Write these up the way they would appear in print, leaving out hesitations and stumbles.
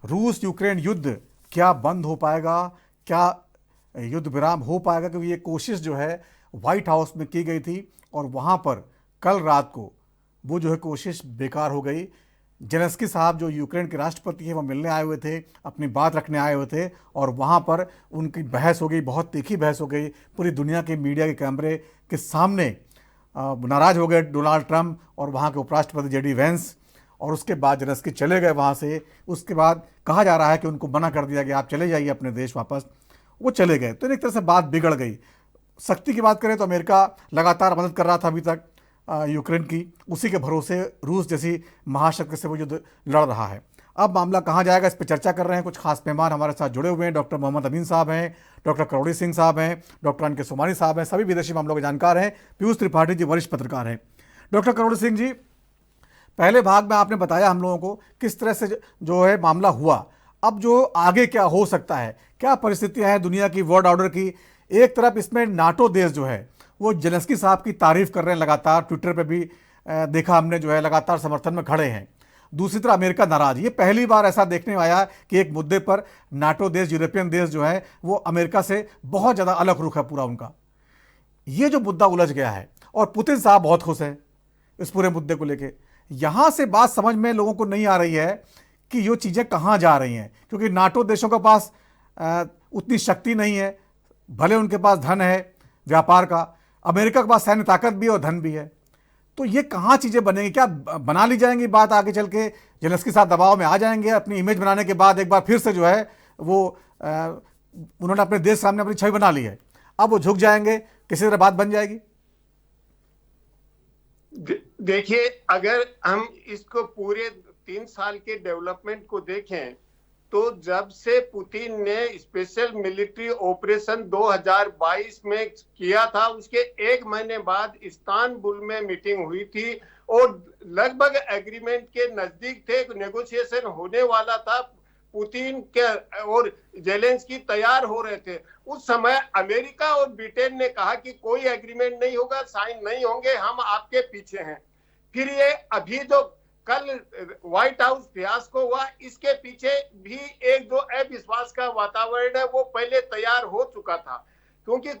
रूस यूक्रेन युद्ध क्या बंद हो पाएगा, क्या युद्ध विराम हो पाएगा? क्योंकि ये कोशिश जो है व्हाइट हाउस में की गई थी और वहाँ पर कल रात को वो जो है कोशिश बेकार हो गई। जेलेंस्की साहब जो यूक्रेन के राष्ट्रपति हैं वो मिलने आए हुए थे, अपनी बात रखने आए हुए थे और वहाँ पर उनकी बहस हो गई, बहुत तीखी बहस हो गई। पूरी दुनिया के मीडिया के कैमरे के सामने नाराज़ हो गए डोनाल्ड ट्रंप और वहाँ के उपराष्ट्रपति जेडी वेंस। और उसके बाद जेलेंस्की चले गए वहाँ से। उसके बाद कहा जा रहा है कि उनको मना कर दिया गया, आप चले जाइए अपने देश वापस। वो चले गए तो एक तरह से बात बिगड़ गई। शक्ति की बात करें तो अमेरिका लगातार मदद कर रहा था अभी तक यूक्रेन की, उसी के भरोसे रूस जैसी महाशक्ति से वो युद्ध लड़ रहा है। अब मामला कहाँ जाएगा, इस पर चर्चा कर रहे हैं कुछ खास मेहमान हमारे साथ जुड़े हुए हैं। डॉक्टर मोहम्मद अमीन साहब हैं, डॉक्टर करोड़ी सिंह साहब हैं, डॉक्टर अनके सोमानी साहब हैं, सभी विदेशी मामलों के जानकार हैं। पीयूष त्रिपाठी जी वरिष्ठ पत्रकार हैं। डॉक्टर करोड़ी सिंह जी, पहले भाग में आपने बताया हम लोगों को किस तरह से जो है मामला हुआ। अब जो आगे क्या हो सकता है, क्या परिस्थितियां हैं दुनिया की वर्ल्ड ऑर्डर की? एक तरफ इसमें नाटो देश जो है वो जेलेंस्की साहब की तारीफ कर रहे हैं लगातार, ट्विटर पे भी देखा हमने, जो है लगातार समर्थन में खड़े हैं। दूसरी तरफ अमेरिका नाराज। ये पहली बार ऐसा देखने में आया कि एक मुद्दे पर नाटो देश, यूरोपियन देश जो है वो अमेरिका से बहुत ज़्यादा अलग रुख है पूरा उनका। ये जो मुद्दा उलझ गया है और पुतिन साहब बहुत खुश हैं इस पूरे मुद्दे को लेके। यहाँ से बात समझ में लोगों को नहीं आ रही है कि ये चीज़ें कहाँ जा रही हैं, क्योंकि नाटो देशों के पास उतनी शक्ति नहीं है, भले उनके पास धन है व्यापार का, अमेरिका के पास सैन्य ताकत भी है और धन भी है। तो ये कहाँ चीज़ें बनेंगी, क्या बना ली जाएंगी बात आगे चल के? जेलेंस्की साथ दबाव में आ जाएंगे अपनी इमेज बनाने के बाद, एक बार फिर से जो है वो उन्होंने अपने देश सामने अपनी छवि बना ली है, अब वो झुक जाएंगे, किसी तरह बात बन जाएगी? देखिए, अगर हम इसको पूरे 3 साल के डेवलपमेंट को देखें तो जब से पुतिन ने स्पेशल मिलिट्री ऑपरेशन 2022 में किया था, उसके 1 महीने बाद इस्तांबुल में मीटिंग हुई थी और लगभग एग्रीमेंट के नजदीक थे, नेगोशिएशन होने वाला था। पुतिन के और जेलेंस्की तैयार हो रहे थे। उस समय अमेरिका और ब्रिटेन ने कहा कि कोई एग्रीमेंट नहीं होगा, साइन नहीं होंगे, हम आपके पीछे हैं। फिर ये अभी जो कल व्हाइट हाउस फियास्को हुआ, इसके पीछे भी एक जो अविश्वास का वातावरण है वो पहले तैयार हो चुका था, क्योंकि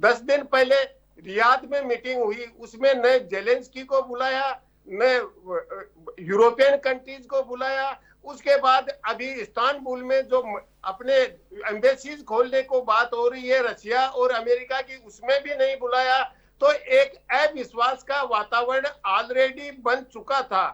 10 दिन पहले रियाद में मीटिंग हुई, उसमें न जेलेंस्की को बुलाया, न यूरोपियन कंट्रीज को बुलाया। उसके बाद अभी इस्तांबुल में जो अपने एम्बेसीज खोलने को बात हो रही है रशिया और अमेरिका की, उसमें भी नहीं बुलाया। तो एक अविश्वास का वातावरण ऑलरेडी बन चुका था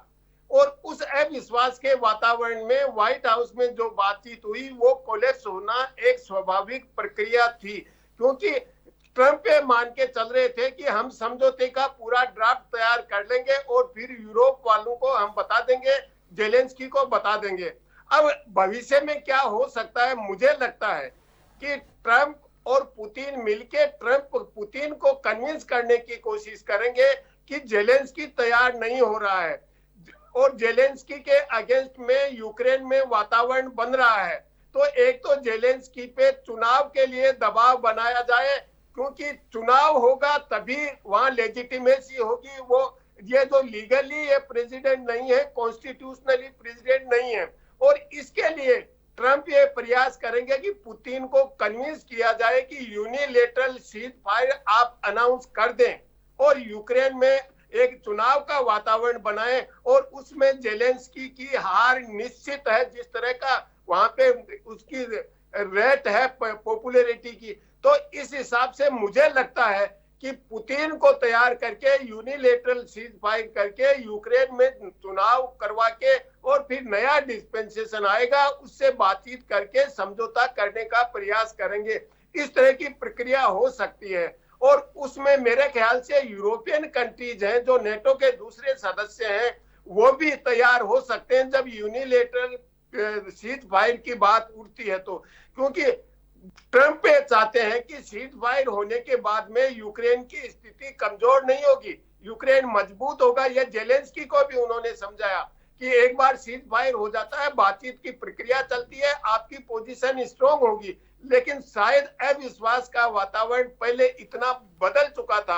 और उस अविश्वास के वातावरण में व्हाइट हाउस में जो बातचीत हुई वो कोलैप्स होना एक स्वाभाविक प्रक्रिया थी, क्योंकि ट्रंप ये मान के चल रहे थे कि हम समझौते का पूरा ड्राफ्ट तैयार कर लेंगे और फिर यूरोप वालों को हम बता देंगे, जेलेंस्की को बता देंगे। अब भविष्य में क्या हो सकता है, मुझे लगता है कि ट्रंप और पुतिन मिलके ट्रंप पुतिन को कन्विंस करने की कोशिश करेंगे कि जेलेंस्की तैयार नहीं हो रहा है और जेलेंस्की के अगेंस्ट में यूक्रेन में वातावरण बन रहा है। तो एक तो जेलेंस्की पे चुनाव के लिए दबाव बनाया जाए, क्योंकि चुनाव होगा तभी वहां लेजिटिमेसी होगी। वो ये जो लीगली ये प्रेसिडेंट नहीं है, कॉन्स्टिट्यूशनली प्रेसिडेंट नहीं है, और इसके लिए ट्रंप ये प्रयास करेंगे कि पुतिन को कन्विंस किया जाए कि यूनिलेटरल सीज फायर आप अनाउंस कर दें और यूक्रेन में एक चुनाव का वातावरण बनाएं और उसमें जेलेंस्की की हार निश्चित है। जिस तरह का वहां पे उसकी रेट है पॉपुलैरिटी की, तो इस हिसाब से मुझे लगता है कि पुतिन को तैयार करके यूनिलेटरल सीज फायर करके यूक्रेन में चुनाव करवा के और फिर नया डिस्पेंसेशन आएगा, उससे बातचीत करके समझौता करने का प्रयास करेंगे। इस तरह की प्रक्रिया हो सकती है और उसमें मेरे ख्याल से यूरोपियन कंट्रीज हैं जो नेटो के दूसरे सदस्य हैं, वो भी तैयार हो सकते हैं जब यूनिलेटरल सीज फायर की बात उठती है। तो क्योंकि ट्रंप ये चाहते हैं कि सीज फायर होने के बाद में यूक्रेन की स्थिति कमजोर नहीं होगी, यूक्रेन मजबूत होगा। यह जेलेंस्की को भी उन्होंने समझाया कि एक बार सीज फायर हो जाता है, बातचीत की प्रक्रिया चलती है, आपकी पोजीशन स्ट्रांग होगी। लेकिन शायद अविश्वास का वातावरण पहले इतना बदल चुका था